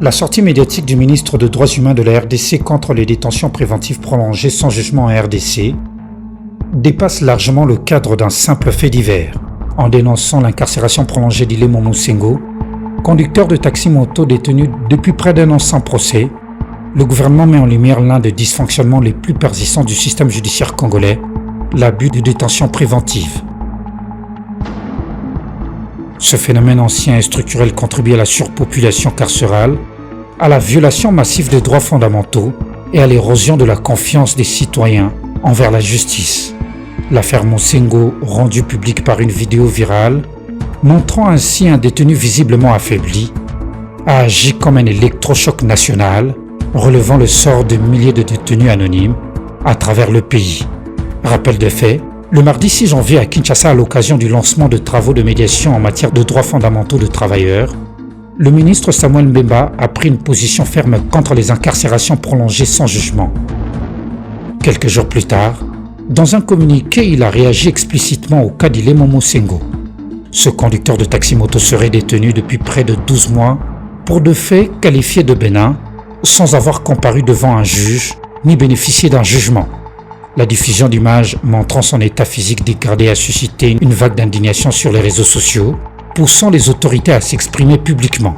La sortie médiatique du ministre des Droits humains de la RDC contre les détentions préventives prolongées sans jugement en RDC dépasse largement le cadre d'un simple fait divers, en dénonçant l'incarcération prolongée d'Ilemo Moussengo, conducteur de taxi-moto détenu depuis près d'un an sans procès. Le gouvernement met en lumière l'un des dysfonctionnements les plus persistants du système judiciaire congolais, l'abus de détention préventive. Ce phénomène ancien et structurel contribue à la surpopulation carcérale, à la violation massive des droits fondamentaux et à l'érosion de la confiance des citoyens envers la justice. L'affaire Moussengo, rendue publique par une vidéo virale, montrant ainsi un détenu visiblement affaibli, a agi comme un électrochoc national, relevant le sort de milliers de détenus anonymes à travers le pays. Rappel de fait, le mardi 6 janvier à Kinshasa, à l'occasion du lancement de travaux de médiation en matière de droits fondamentaux de travailleurs, le ministre Samuel Mbemba a pris une position ferme contre les incarcérations prolongées sans jugement. Quelques jours plus tard, dans un communiqué, il a réagi explicitement au cas d'Ilemo Moussengo. Ce conducteur de taxi-moto serait détenu depuis près de 12 mois pour de faits qualifiés de bénins, sans avoir comparu devant un juge ni bénéficié d'un jugement. La diffusion d'images montrant son état physique dégradé a suscité une vague d'indignation sur les réseaux sociaux, poussant les autorités à s'exprimer publiquement.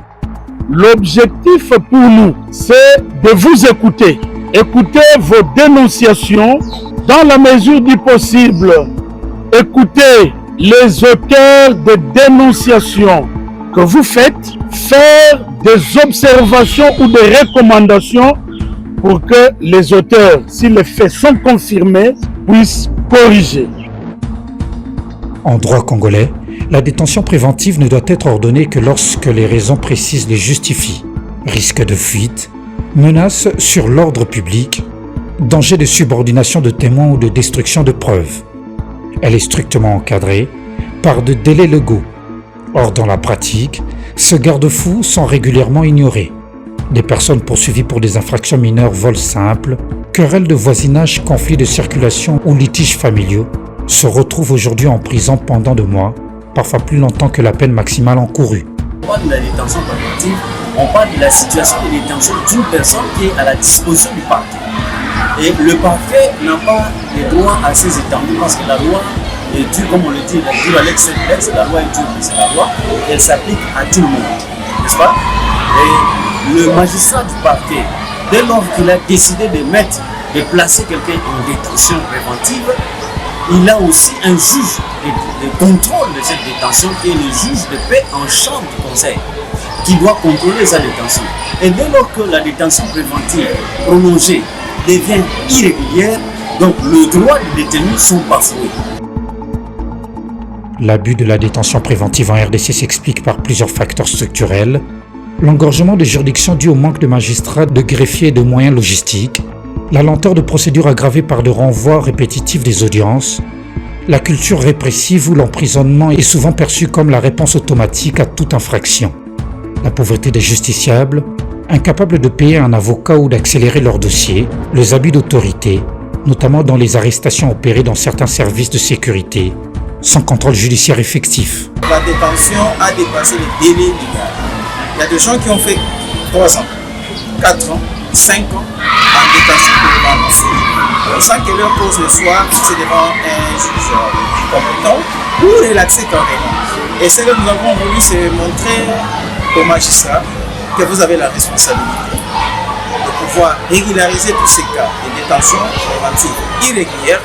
L'objectif pour nous, c'est de vous écouter. Écoutez vos dénonciations dans la mesure du possible. Écoutez les auteurs de dénonciations que vous faites, faire des observations ou des recommandations pour que les auteurs, si les faits sont confirmés, puissent corriger. En droit congolais, la détention préventive ne doit être ordonnée que lorsque les raisons précises les justifient. Risque de fuite, menace sur l'ordre public, danger de subordination de témoins ou de destruction de preuves. Elle est strictement encadrée par de délais légaux. Or, dans la pratique, ces garde-fous sont régulièrement ignorés. Des personnes poursuivies pour des infractions mineures, vols simples, querelles de voisinage, conflits de circulation ou litiges familiaux se retrouvent aujourd'hui en prison pendant 2 mois, parfois plus longtemps que la peine maximale encourue. On parle de la détention préventive, on parle de la situation de détention d'une personne qui est à la disposition du parquet. Et le parquet n'a pas les droits assez étendus parce que la loi est due, comme on le dit, la lex, la loi est due, c'est la loi, et elle s'applique à tout le monde, n'est-ce pas? Et le magistrat du parquet, dès lors qu'il a décidé de placer quelqu'un en détention préventive, il a aussi un juge de contrôle de cette détention qui est le juge de paix en chambre du conseil, qui doit contrôler sa détention. Et dès lors que la détention préventive prolongée devient irrégulière, donc le droit des détenus sont bafoués. L'abus de la détention préventive en RDC s'explique par plusieurs facteurs structurels. L'engorgement des juridictions dû au manque de magistrats, de greffiers et de moyens logistiques, la lenteur de procédures aggravée par de renvois répétitifs des audiences, la culture répressive où l'emprisonnement est souvent perçu comme la réponse automatique à toute infraction, la pauvreté des justiciables, incapables de payer un avocat ou d'accélérer leur dossier, les abus d'autorité, notamment dans les arrestations opérées dans certains services de sécurité, sans contrôle judiciaire effectif. La détention a dépassé les délais légaux. Il y a des gens qui ont fait 3 ans, 4 ans, 5 ans en détention préventive sans que leur cause ne soit fixée devant un juge compétent pour relaxer carrément. Et ce que nous avons voulu, c'est montrer aux magistrats que vous avez la responsabilité de pouvoir régulariser tous ces cas de détention préventive irrégulière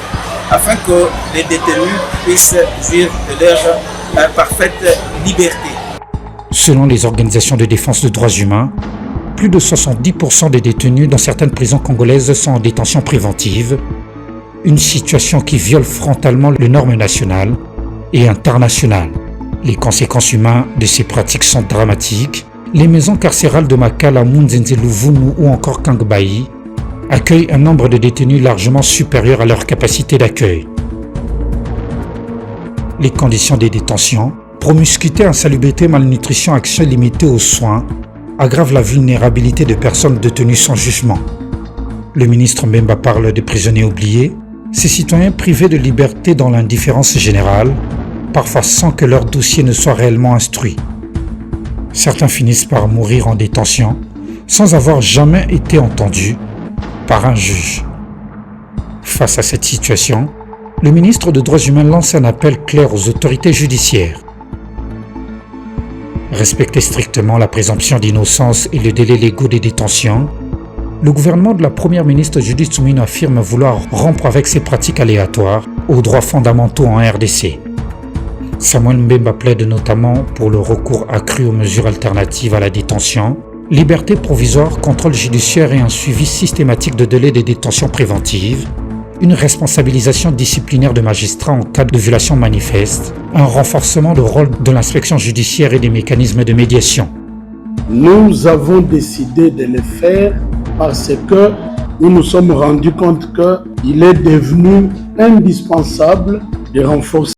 afin que les détenus puissent jouir de leur parfaite liberté. Selon les organisations de défense des droits humains, plus de 70% des détenus dans certaines prisons congolaises sont en détention préventive, une situation qui viole frontalement les normes nationales et internationales. Les conséquences humaines de ces pratiques sont dramatiques. Les maisons carcérales de Makala, Munzenze, Luvunu ou encore Kangbayi accueillent un nombre de détenus largement supérieur à leur capacité d'accueil. Les conditions des détentions, promiscuité, insalubrité, malnutrition, accès limité aux soins, aggravent la vulnérabilité de personnes détenues sans jugement. Le ministre Mbemba parle de prisonniers oubliés, ces citoyens privés de liberté dans l'indifférence générale, parfois sans que leur dossier ne soit réellement instruit. Certains finissent par mourir en détention, sans avoir jamais été entendus par un juge. Face à cette situation, le ministre des Droits humains lance un appel clair aux autorités judiciaires. Respecter strictement la présomption d'innocence et les délais légaux des détentions, le gouvernement de la première ministre Judith Suminho affirme vouloir rompre avec ces pratiques aléatoires aux droits fondamentaux en RDC. Samuel Mbemba plaide notamment pour le recours accru aux mesures alternatives à la détention, liberté provisoire, contrôle judiciaire et un suivi systématique de délais de détention préventive, une responsabilisation disciplinaire de magistrats en cas de violation manifeste, un renforcement du rôle de l'inspection judiciaire et des mécanismes de médiation. Nous avons décidé de le faire parce que nous nous sommes rendus compte qu'il est devenu indispensable de renforcer